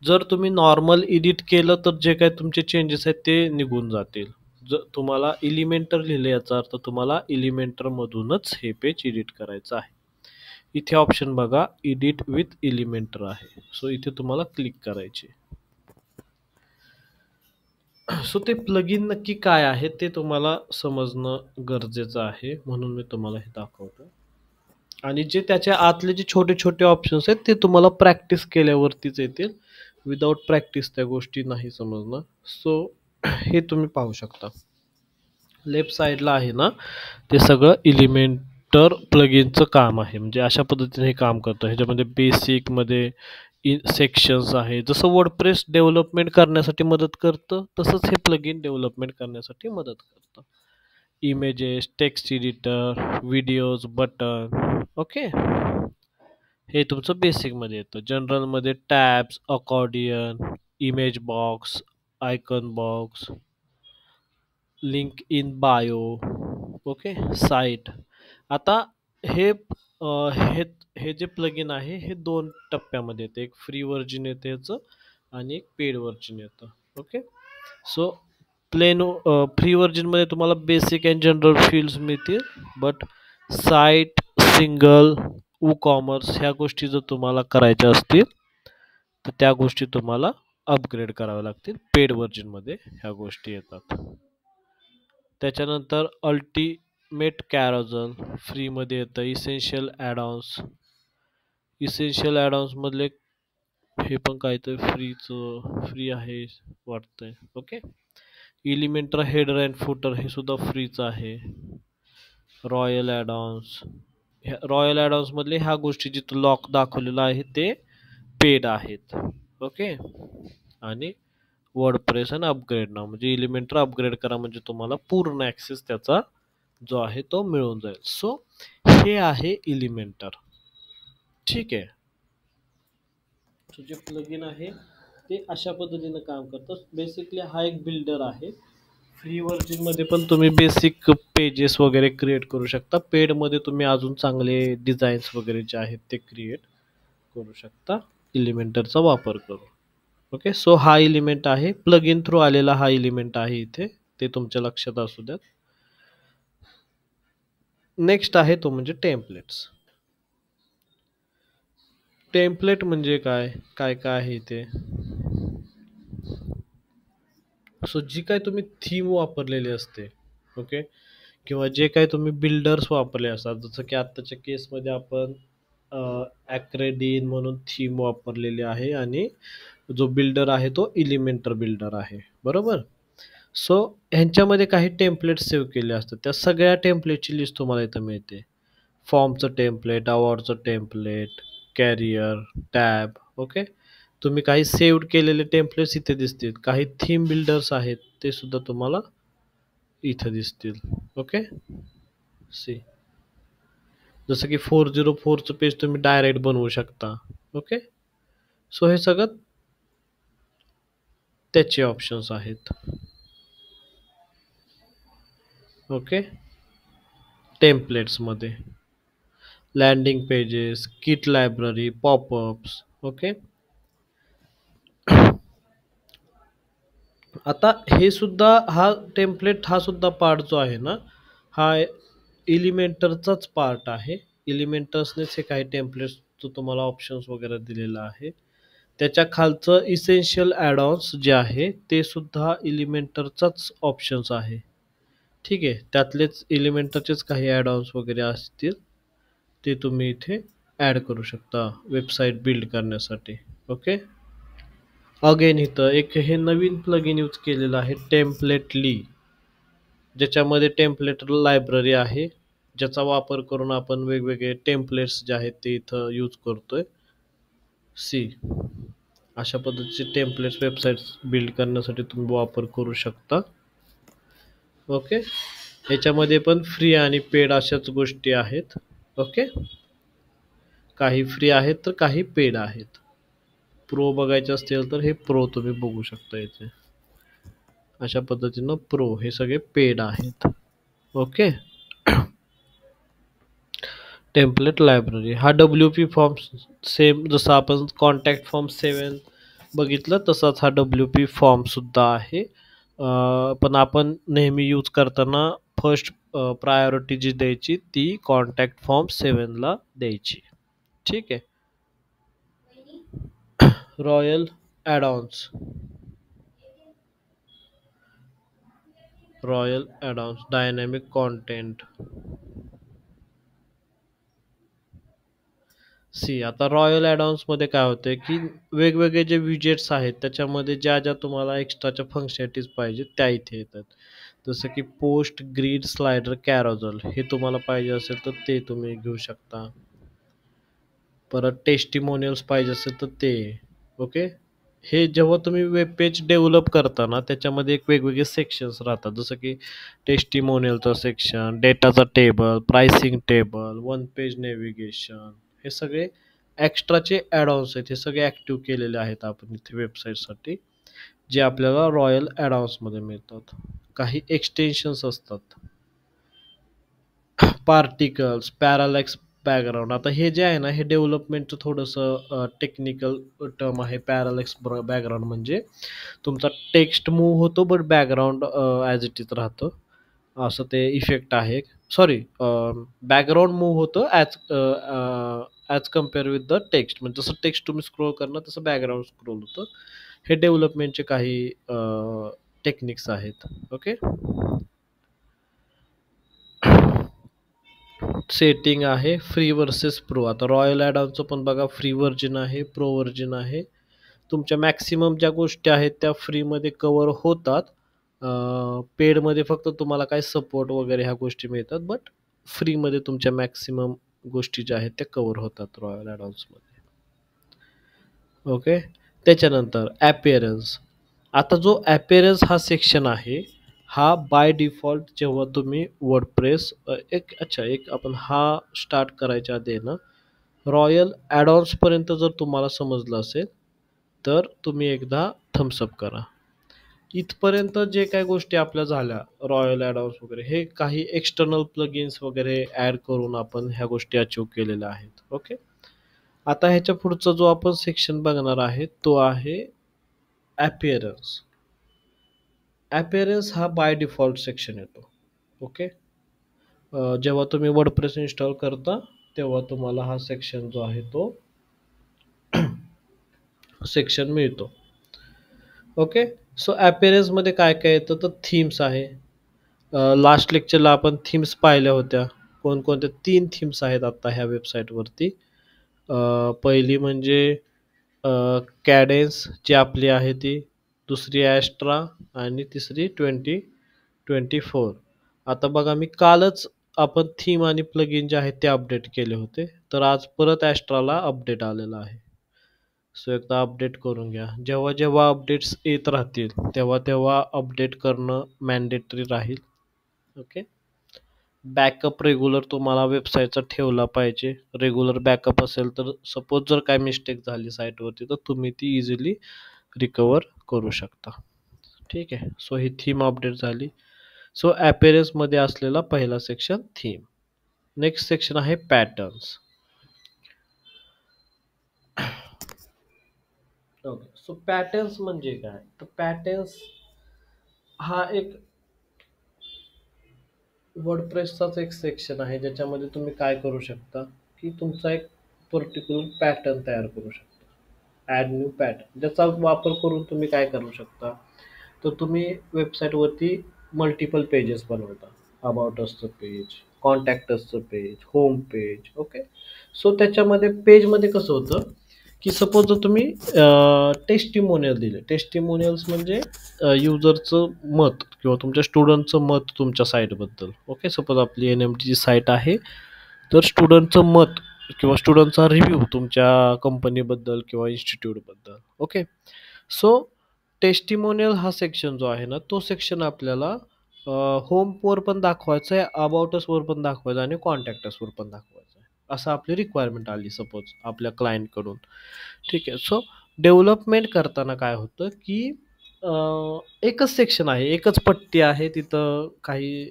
जर तुम्ही नॉर्मल एडिट केलं तर जे काही तुमचे चेंजेस आहेत ते निघून जातील. जर तुम्हाला एलिमेंटर लिहिलं याचा अर्थ तुम्हाला एलिमेंटर मधूनच हे पेज एडिट करायचं आहे. इथे ऑप्शन बघा, एडिट विथ एलिमेंटर आहे. सो इथे तुम्हाला क्लिक करायचे. सो ते प्लगइन नक्की काय आहे ते तुम्हाला समजणं गरजेचं आहे, म्हणून मी तुम्हाला हे दाखवतो. आणि जे त्याच्या आतले जे छोटे छोटे ऑप्शन्स आहेत ते तुम्हाला प्रॅक्टिस केल्यावरतीच येतील. विदाउट प्रॅक्टिस त्या गोष्टी नाही समजणार. सो हे तुम्ही पाहू शकता. लेफ्ट साईडला आहे ना, ते सगळं एलिमेंटर प्लगइनचं काम आहे. म्हणजे अशा पद्धतीने हे काम करतं. ह्याच्यामध्ये बेसिकमध्ये सेक्शन्स आहे. जसं वर्डप्रेस डेव्हलपमेंट करण्यासाठी मदत करतं, तसंच हे प्लगइन डेव्हलपमेंट करण्यासाठी मदत करतं. Images, text editor, videos, button. Okay, हे तुमचं बेसिकमध्ये येतं. जनरलमध्ये tabs, accordion, image box, icon box, link in bio. Okay, site. आता हे हे हे जे प्लगइन आहे हे 2 टप्प्यामध्ये येते. एक फ्री व्हर्जन येते याचं आणि एक पेड व्हर्जन येतं. ओके, सो फ्री व्हर्जनमध्ये तुम्हाला बेसिक अँड जनरल फील्ड्स मिळतील, बट साईट, सिंगल, कॉमर्स ह्या गोष्टी जर तुम्हाला करायच्या असतील तर त्या गोष्टी तुम्हाला अपग्रेड कराव्या लागतील. पेड व्हर्जनमध्ये ह्या गोष्टी येतात. त्याच्यानंतर अल्टिमेट कॅरोजल फ्रीमध्ये येतं. इसेन्शियल ॲडॉन्स मधले हे पण काहीतरी फ्री आहे वाटतंय. Okay, Elementor header and footer हे सुद्धा फ्रीच आहे. रॉयल ॲडॉन्स मधले ह्या गोष्टी जिथं लॉक दाखवलेलं आहे ते पेड आहेत. ओके, आणि वर्डप्रेस आणि अपग्रेड नाव, म्हणजे एलिमेंटर अपग्रेड करा म्हणजे तुम्हाला पूर्ण ॲक्सेस त्याचा जो आहे तो मिळून जाईल. सो हे आहे एलिमेंटर. ठीक आहे, तो जे प्लगइन आहे ते अशा पद्धतीनं काम करतं. बेसिकली हा एक बिल्डर आहे. फ्री व्हर्जनमध्ये पण तुम्ही बेसिक पेजेस वगैरे क्रिएट करू शकता. पेडमध्ये तुम्ही अजून चांगले डिझाईन्स वगैरे जे आहेत ते क्रिएट करू शकता एलिमेंटरचा वापर करून. ओके, सो हा एलिमेंट आहे, प्लग इन थ्रू आलेला हा एलिमेंट आहे इथे, ते तुमच्या लक्षात असू द्यात. नेक्स्ट आहे तो म्हणजे टेम्पलेट्स. टेम्पलेट म्हणजे काय काय काय आहे ते. सो जी काय तुम्ही थीम वापरलेली असते, ओके, किंवा जे काही तुम्ही बिल्डर्स वापरले असतात, जसं की आत्ताच्या केसमध्ये आपण ॲक्रेडिन म्हणून थीम वापरलेली आहे आणि जो बिल्डर आहे तो एलिमेंटर बिल्डर आहे, बरोबर. सो ह्यांच्यामध्ये काही टेम्पलेट सेव्ह केले असतात, त्या सगळ्या टेम्पलेटची लिस्ट तुम्हाला इथं मिळते. फॉर्मचं टेम्पलेट, अवॉर्डचं टेम्पलेट, कॅरियर, टॅब, ओके. तुम्ही काही सेव्ह केलेले टेम्पलेट्स इथे दिसतील, काही थीम बिल्डर्स आहेत ते सुद्धा तुम्हाला इथं दिसतील. ओके, सी जसं की 404चं पेज तुम्ही डायरेक्ट बनवू शकता. ओके, सो हे सगळं त्याचे ऑप्शन्स आहेत. ओके, टेम्पलेट्समध्ये landing pages, kit library, popups. Okay, आता हे सुद्धा हा टेम्पलेट हा सुद्धा पार्ट जो आहे ना, हा एलिमेंटरचाच पार्ट आहे. एलिमेंटर्सनेच हे काही टेम्पलेट्सचं तुम्हाला ऑप्शन्स वगैरे दिलेलं आहे. त्याच्या खालचं इसेन्शियल ॲडॉन्स जे आहे ते सुद्धा एलिमेंटरचाच ऑप्शन्स आहे. ठीक आहे, त्यातलेच एलिमेंटरचेच काही ॲडॉन्स वगैरे असतील ते तुम्ही इथे ॲड करू शकता वेबसाईट बिल्ड करण्यासाठी. ओके, अगेन इथं एक हे नवीन प्लगइन यूज केलेलं आहे टेम्पलेटली, ज्याच्यामध्ये टेम्पलेट लायब्ररी आहे, ज्याचा वापर करून आपण वेगवेगळे टेम्पलेट्स जे आहेत ते इथं यूज करतोय. सी अशा पद्धतीचे टेम्पलेट्स वेबसाईट बिल्ड करण्यासाठी तुम्ही वापर करू शकता. ओके, याच्यामध्ये पण फ्री आणि पेड अशाच गोष्टी आहेत. ओके, काही फ्री आहेत तर काही पेड आहेत. प्रो बघायचे असतील तर हे प्रो तुम्ही बघू शकता इथे. अशा पद्धतीनं प्रो हे सगळे पेड आहेत. ओके, टेम्पलेट लायब्ररी हा WP फॉर्म सेम जसं आपण कॉन्टॅक्ट फॉर्म 7 बघितलं तसाच हा WP फॉर्म सुद्धा आहे. पण आपण नेहमी यूज करताना फर्स्ट प्रायोरिटी जी द्यायची ती कॉन्टॅक्ट फॉर्म 7ला द्यायची. ठीक आहे. Royal addons, royal addons dynamic content. See आता रॉयल ॲडॉन्समध्ये काय होतं की वेगवेगळे जे विजेट्स आहेत त्याच्यामध्ये ज्या ज्या तुम्हाला एक्स्ट्राच्या फंक्शनॅलिटीज पाहिजे त्या इथे येतात. जसं की पोस्ट, ग्रीड, स्लायडर, कॅरोजल हे तुम्हाला पाहिजे असेल तर ते तुम्ही घेऊ शकता. परत टेस्टिमोनियल्स पाहिजे असेल तर ते. ओके, हे जेव्हा तुम्ही वेब पेज डेव्हलप करता ना त्याच्यामध्ये एक वेगवेगळे सेक्शन्स राहतात, जसं की टेस्टिमोनियलचा सेक्शन, डेटाचा table, pricing table, one page navigation, हे सगळे एक्स्ट्राचे ॲडॉन्स आहेत. हे सगळे ॲक्टिव्ह केलेले आहेत आपण इथे वेबसाईटसाठी, जे आपल्याला रॉयल ॲडॉन्समध्ये मिळतात. काही एक्सटेन्शन्स असतात, पार्टिकल्स, पॅरालॅक्स बॅकग्राऊंड. आता हे जे आहे ना हे डेव्हलपमेंटचं थोडंसं टेक्निकल टर्म आहे. पॅरालॅक्स बॅकग्राऊंड म्हणजे तुमचा टेक्स्ट मूव्ह होतो but background as it is राहतं, असं ते इफेक्ट आहे. सॉरी, बॅकग्राऊंड मूव्ह होतं as compare with the text, म्हणजे जसं टेक्स्ट तुम्ही स्क्रोल करणार तसं बॅकग्राऊंड स्क्रोल होतं. हे डेव्हलपमेंटचे काही टेक्निक्स आहेत. ओके, सेटिंग आहे फ्री वर्सेस प्रो. आता रॉयल ॲडॉनचं पण बघा फ्री व्हर्जन आहे, प्रो व्हर्जन आहे. तुमच्या मॅक्सिमम ज्या गोष्टी आहेत त्या फ्रीमध्ये कवर होतात. पेडमध्ये फक्त तुम्हाला काय सपोर्ट वगैरे ह्या गोष्टी मिळतात, बट फ्रीमध्ये तुमच्या मॅक्सिमम गोष्टी ज्या आहेत त्या कवर होतात रॉयल ॲडॉन्समध्ये. ओके, त्याच्यानंतर ॲपिअरन्स. आता जो ॲपिअरन्स हा सेक्शन आहे हा बाय डिफॉल्ट जेव्हा तुम्ही वर्डप्रेस एक आपण हा स्टार्ट करायच्या आधी ना रॉयल ॲडॉन्सपर्यंत जर तुम्हाला समजलं असेल तर तुम्ही एकदा थम्सअप करा. इथपर्यंत जे काही गोष्टी आपल्या झाल्या रॉयल ॲडॉन्स वगैरे हे काही एक्सटर्नल प्लगइन्स वगैरे ॲड करून आपण ह्या गोष्टी अचीव केलेल्या आहेत. ओके. आता ह्याच्या पुढचा जो आपण सेक्शन बघणार आहे तो आहे अपीअरन्स. अपीअरन्स हा बाय डिफॉल्ट सेक्शन येतो. ओके. जेव्हा तुम्ही वर्डप्रेस इन्स्टॉल करता तेव्हा तुम्हाला हा सेक्शन जो आहे तो सेक्शन मिळतो. ओके. सो अपीअरन्स मध्ये काय काय येतं तर थीम्स आहे. लास्ट लेक्चरला आपण थीम्स पाहिल्या होत्या. कोणकोणत्या 3 थीम्स आहेत आता ह्या वेबसाईटवरती. पहिली म्हणजे कॅडेन्स जी आपली आहे ती, दुसरी ॲस्ट्रा आणि तिसरी 2024. आता बघा मी कालच आपण थीम आणि प्लगइन जे आहेत ते अपडेट केले होते, तर आज परत ॲस्ट्राला अपडेट आलेला आहे. सो एकदा अपडेट करून घ्या. जेव्हा जेव्हा अपडेट्स येत राहतील तेव्हा तेव्हा अपडेट करणं मॅन्डेटरी राहील. ओके. बॅकअप रेग्युलर तुम्हाला वेबसाईटचा ठेवला पाहिजे. रेग्युलर बॅकअप असेल तर सपोज जर काय मिस्टेक झाली साईटवरती तर तुम्ही ती इझिली रिकवर करू शकता. ठीक आहे. सो ही थीम अपडेट झाली. सो अपीअरन्समध्ये असलेला पहिला सेक्शन थीम. नेक्स्ट सेक्शन आहे पॅटर्न्स. ओके. सो पॅटर्न्स म्हणजे काय तर पॅटर्न्स हा एक वर्डप्रेसचाच एक सेक्शन आहे ज्याच्यामध्ये तुम्ही काय करू शकता की तुमचा एक पर्टिक्युलर पॅटर्न तयार करू शकता. ॲड न्यू पॅटर्न ज्याचा वापर करून तुम्ही काय करू शकता तर तुम्ही वेबसाईटवरती मल्टिपल पेजेस बनवता. अबाउट असचं पेज, कॉन्टॅक्ट असचं page, home page. Okay. So त्याच्यामध्ये पेजमध्ये कसं होतं की सपोज जर तुम्ही टेस्टिमोनियल दिले. टेस्टिमोनियल्स म्हणजे युजरचं मत किंवा तुमच्या स्टुडंटचं मत तुमच्या साईटबद्दल. ओके. सपोज आपली NMTची साईट आहे तर स्टुडंटचं मत किंवा स्टुडंटचा रिव्ह्यू तुमच्या कंपनीबद्दल किंवा इन्स्टिट्यूटबद्दल. ओके. सो टेस्टिमोनियल हा सेक्शन जो आहे ना तो सेक्शन आपल्याला होमवर पण दाखवायचा आहे, अबाउट असवर पण दाखवायचा आणि कॉन्टॅक्ट असवर पण दाखवायचा आहे. असं आपली रिक्वायरमेंट आली सपोज आपल्या क्लायंटकडून. ठीक आहे. सो डेव्हलपमेंट करताना काय होतं की एकच सेक्शन आहे, एकच पट्टी आहे, तिथं काही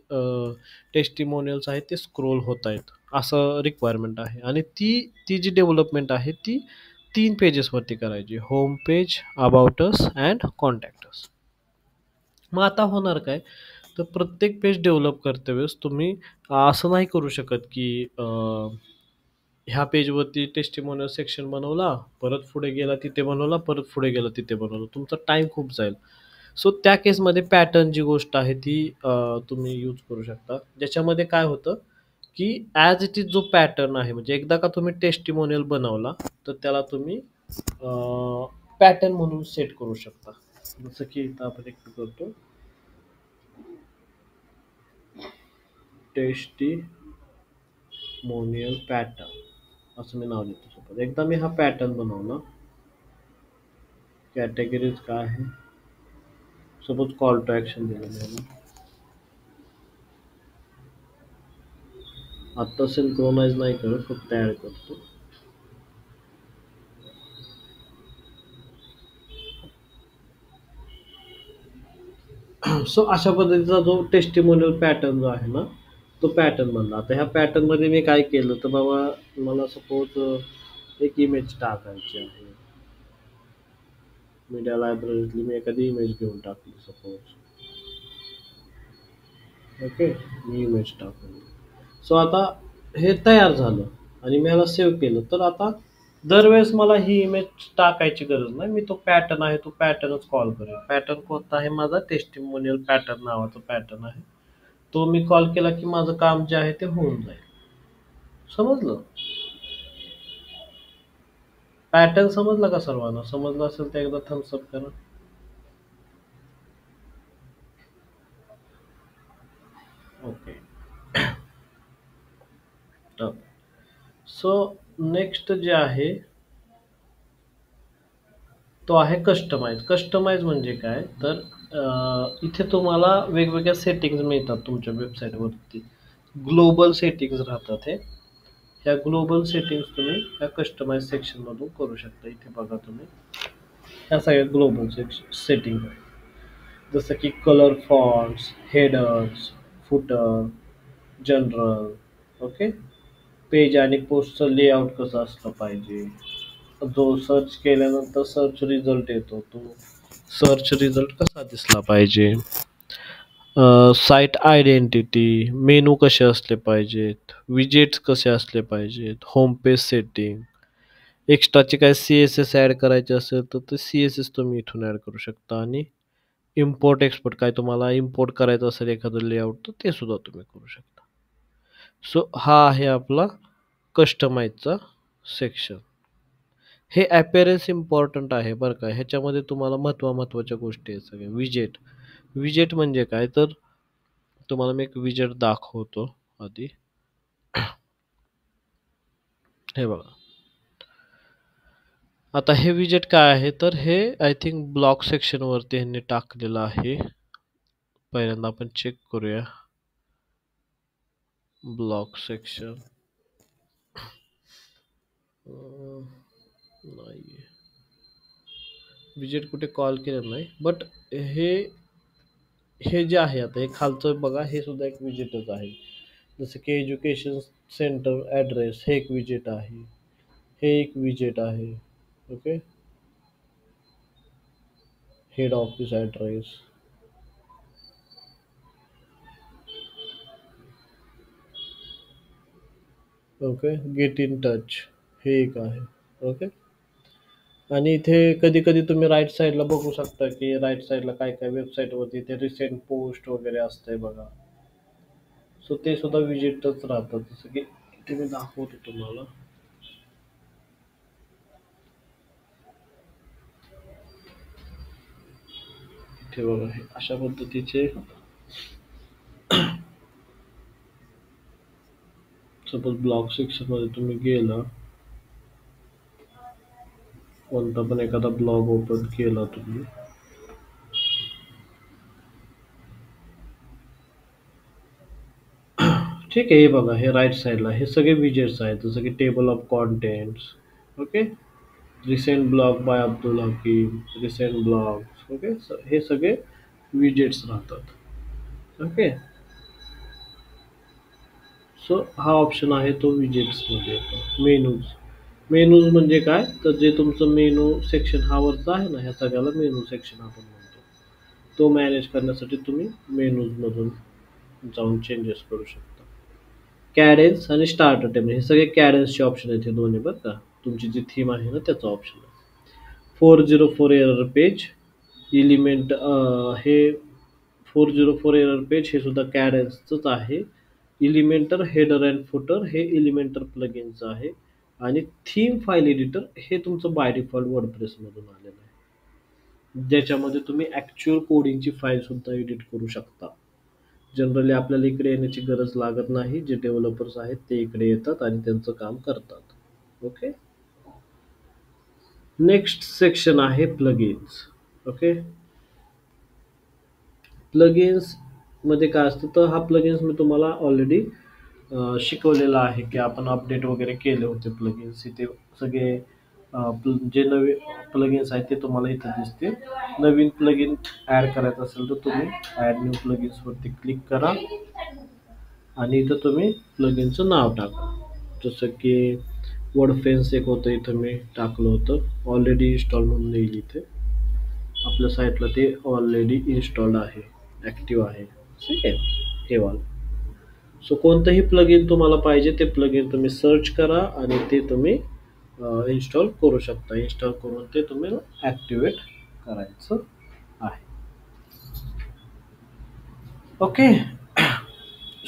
टेस्टिमोनियल्स आहेत ते स्क्रोल होत आहेत असं रिक्वायरमेंट आहे आणि ती ती जी डेव्हलपमेंट आहे ती 3 पेजेसवरती करायची. Home page, about us and contact us. मग आता होणार काय तर प्रत्येक पेज डेव्हलप करते वेळेस तुम्ही असं नाही करू शकत की ह्या पेजवरती टेस्टिमोनियल सेक्शन बनवला, परत पुढे गेला तिथे बनवला, परत पुढे गेला तिथे बनवला. तुमचा टाइम खूप जाईल. सो त्या केसमध्ये पॅटर्न जी गोष्ट आहे ती तुम्ही यूज करू शकता. ज्याच्यामध्ये काय होतं की ॲज इट इज जो पॅटर्न आहे म्हणजे एकदा का तुम्ही टेस्टिमोनियल बनवला तर त्याला तुम्ही पॅटर्न म्हणून सेट करू शकता. जसं की इथं आपण एक करतो टेस्टिमोनियल पॅटर्न असं मी नाव देतो. सपोज एकदा मी हा पॅटर्न बनवला. कॅटेगरीज काय आहे सपोज कॉल टू ॲक्शन दिलं मी. आत्ता सिंक्रोनाइज नाही करत, फक्त ॲड करतो. सो अशा पद्धतीचा जो टेस्टिमोनियल पॅटर्न जो आहे ना तो पॅटर्न बनला. आता ह्या पॅटर्नमध्ये मी काय केलं तर बाबा मला सपोज एक इमेज टाकायची आहे. मीडिया लायब्ररीतली मी एखादी इमेज घेऊन टाकली सपोज. ओके. मी इमेज टाकली. सो आता हे तयार झालं आणि मी ह्याला सेव्ह केलं. तर आता दरवेळेस मला ही इमेज टाकायची गरज नाही. मी तो पॅटर्न आहे तो पॅटर्नच कॉल करेन. पॅटर्न कोणता आहे माझा टेस्टिमोनियल पॅटर्न नावाचा पॅटर्न आहे. तो मी कॉल केला की माझं काम जे आहे ते होऊन जाईल. समजलं? पॅटर्न समजला का सर्वांना? समजलं असेल तर एकदा थम्स अप करा. ओके. सो नेक्स्ट जे आहे तो आहे कस्टमाइज. कस्टमाइज म्हणजे काय तर इथे तुम्हाला वेगवेगळ्या सेटिंग्ज मिळतात तुमच्या वेबसाईटवरती. ग्लोबल सेटिंग्ज राहतात हे. ह्या ग्लोबल सेटिंग्ज तुम्ही ह्या कस्टमाइज सेक्शनमधून करू शकता. इथे बघा तुम्ही ह्या सगळ्या ग्लोबल सेटिंग आहे. जसं की colour fonts, headers, footer, general. Okay. Page आणि पोस्टचं लेआउट कसं असलं पाहिजे. जो सर्च केल्यानंतर सर्च रिझल्ट येतो तो सर्च रिझल्ट कसा दिसला पाहिजे. साईट आयडेंटिटी, मेनू कसे असले पाहिजेत, विजेट्स कसे असले पाहिजेत, होम पेज सेटिंग, एक्स्ट्राचे काय CSS ॲड करायचे असेल तर ते CSS तुम्ही इथून ॲड करू शकता. आणि इम्पोर्ट एक्सपोर्ट काय तुम्हाला इम्पोर्ट करायचं असेल एखादं लेआउट तर ते सुद्धा तुम्ही करू शकता. सो हा आहे आपला कस्टमाइजचा सेक्शन. हे अपीअरन्स इम्पॉर्टंट आहे बरं का. ह्याच्यामध्ये तुम्हाला महत्त्वाच्या गोष्टी आहेत सगळ्या. विजेट, विजेट म्हणजे काय तर तुम्हाला मी एक विजेट दाखवतो आधी. हे बघा. आता हे विजेट काय आहे तर हे आय थिंक ब्लॉक सेक्शन वरती ह्यांनी टाकलेलं आहे. पहिल्यांदा आपण चेक करूया. ब्लॉक सेक्शन नाही, विजेट कुठे कॉल केलं नाही. बट हे हे जे आहे आता हे खालचं बघा, हे सुद्धा एक विजेटच आहे. जसं की एज्युकेशन सेंटर ॲड्रेस हे एक विजेट आहे, हे एक विजेट आहे. Okay. Head office address. Okay. Get in touch हे एक आहे. ओके. आणि इथे कधी कधी तुम्ही राईट साईडला बघू शकता की राईट साईडला काय काय वेबसाईटवरती ते रिसेंट पोस्ट वगैरे असतंय बघा. सो ते सुद्धा विजिटच राहतात. जसं की इथे मी दाखवतो तुम्हाला. इथे बघा हे अशा पद्धतीचे सपोज ब्लॉग सेक्शन मध्ये तुम्ही गेला, कोणता पण एखादा ब्लॉग ओपन केला तुम्ही, ठीक आहे. हे बघा हे राईट साईडला हे सगळे विजेट्स आहेत. जसं की table of contents. Okay. Recent blog by Abdul Hakim, recent blog. Okay. हे सगळे विजेट्स राहतात. ओके. सो हा ऑप्शन आहे तो विजेट्समध्ये येतो. मेनूज, मेनूज म्हणजे काय तर जे तुमचं मेनू सेक्शन हा वरचा आहे ना, ह्या सगळ्याला मेनू सेक्शन आपण म्हणतो. तो मॅनेज करण्यासाठी तुम्ही मेनूजमधून जाऊन चेंजेस करू शकता. कॅडेन्स आणि स्टार्ट टेबल हे सगळे कॅडेन्सचे ऑप्शन आहेत. हे दोन्ही बरं का. तुमची जी थीम आहे ना त्याचा ऑप्शन आहे. 404 एरर पेज इलिमेंट, हे 404 एरर पेज हे सुद्धा कॅडेन्सचंच आहे. इलिमेंटर हेडर अँड फुटर हे इलिमेंटर प्लगइनचं आहे. आणि थीम फाईल एडिटर हे तुमचं बाय डिफॉल्ट वर्डप्रेसमधून आलेलं आहे, ज्याच्यामध्ये तुम्ही ॲक्च्युअल कोडिंगची फाईल सुद्धा एडिट करू शकता. जनरली आपल्याला इकडे येण्याची गरज लागत नाही. जे डेव्हलपर्स आहेत ते इकडे येतात आणि त्यांचं काम करतात. ओके. नेक्स्ट सेक्शन आहे प्लगइन्स. ओके. प्लगइन्स मध्ये काय असतं तर हा प्लगइन्स मी तुम्हाला ऑलरेडी शिकवलेला आहे की आपण अपडेट वगैरे केले होते प्लगइन्स. इथे सगळे जे नवे प्लगइन्स आहेत ते तुम्हाला इथे दिसतील. नवीन प्लगइन ॲड करायचं असेल तर तुम्ही ॲड न्यू प्लगइन्सवरती क्लिक करा आणि इथं तुम्ही प्लगइनचं नाव टाका. जसं की वर्डफेन्स एक होतं, इथं मी टाकलं होतं. ऑलरेडी इन्स्टॉल म्हणून येईल इथे. आपल्या साईटला ते ऑलरेडी इन्स्टॉल्ड आहे, ॲक्टिव्ह आहे. ठीक आहे. हे वाला. सो कोणतंही प्लगइन तुम्हाला पाहिजे ते प्लगइन तुम्ही सर्च करा आणि ते तुम्ही इन्स्टॉल करू शकता. इन्स्टॉल करून ते तुम्ही ॲक्टिवेट करायचं आहे. ओके.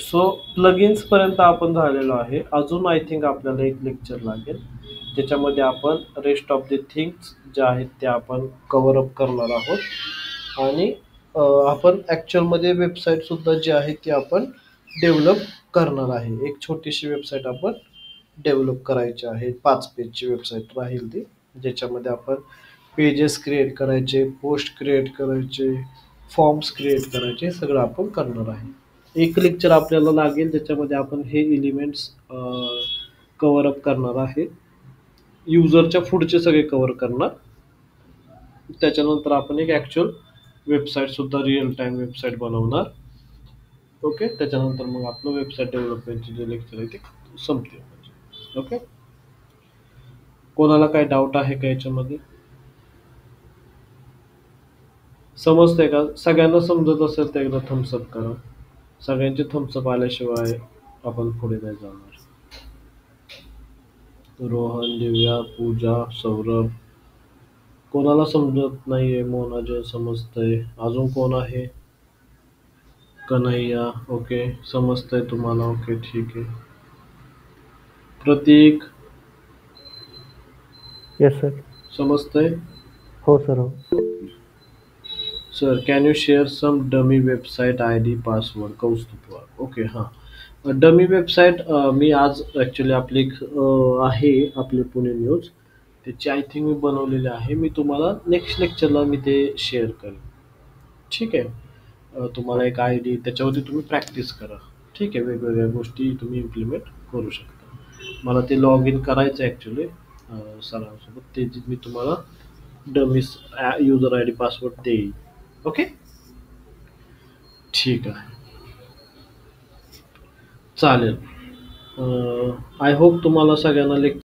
सो प्लगइन्सपर्यंत आपण झालेलो आहे. अजून आय थिंक आपल्याला एक लेक्चर लागेल ज्याच्यामध्ये आपण रेस्ट ऑफ द थिंग्स ज्या आहेत त्या आपण कव्हर अप करणार आहोत. आणि आपण ॲक्च्युअलमध्ये वेबसाईटसुद्धा जी आहे ती आपण डेव्हलप करणार आहे. एक छोटीशी वेबसाईट आपण डेव्हलप करायची आहे. 5 पेजची वेबसाईट राहील ती, ज्याच्यामध्ये आपण पेजेस क्रिएट करायचे, पोस्ट क्रिएट करायचे, फॉर्म्स क्रिएट करायचे, हे सगळं आपण करणार आहे. एक लेक्चर आपल्याला लागेल ज्याच्यामध्ये आपण हे एलिमेंट्स कव्हर अप करणार आहे. युजरच्या पुढचे सगळे कव्हर करणार. त्याच्यानंतर आपण एक ॲक्च्युअल वेबसाईट सुद्धा रिअल टाइम वेबसाईट बनवणार. ओके, त्याच्यानंतर मग आपलं वेबसाईट डेव्हलपमेंटचे जे लेक्चर आहे ते संपते. ओके, कोणाला काय डाऊट आहे का याच्यामध्ये? समजतंय का? सगळ्यांना समजत असेल तर एकदा थम्सअप करा. सगळ्यांचे थम्सअप आल्याशिवाय आपण पुढे नाही जाणार. रोहन, दिव्या, पूजा, सौरभ. कोणाला समजत नाहीये? मोना जय समजतंय. अजून कोण आहे? कन्हैया. ओके, समजतंय तुम्हाला. ओके, ठीक आहे. Pratik, yes sir. समजतंय? हो सर. हो. Sir, can you share some dummy website ID password? Kaustubh. Okay, हां. डमी वेबसाईट मी आज ॲक्च्युली आपली आहे आपली पुणे न्यूज, त्याची आय थिंक मी बनवलेली आहे. मी तुम्हाला नेक्स्ट लेक्चरला मी ते शेअर करेन. ठीक आहे. तुम्हाला एक ID त्याच्यावरती तुम्ही प्रॅक्टिस करा. ठीक आहे, वेगवेगळ्या गोष्टी तुम्ही इम्प्लिमेंट करू शकता. मला ते लॉग इन करायचं आहे ॲक्च्युली सरांसोबत. ते मी तुम्हाला डमी युजर ID पासवर्ड देईल. ओके, ठीक आहे, चालेल. आय होप तुम्हाला सगळ्यांना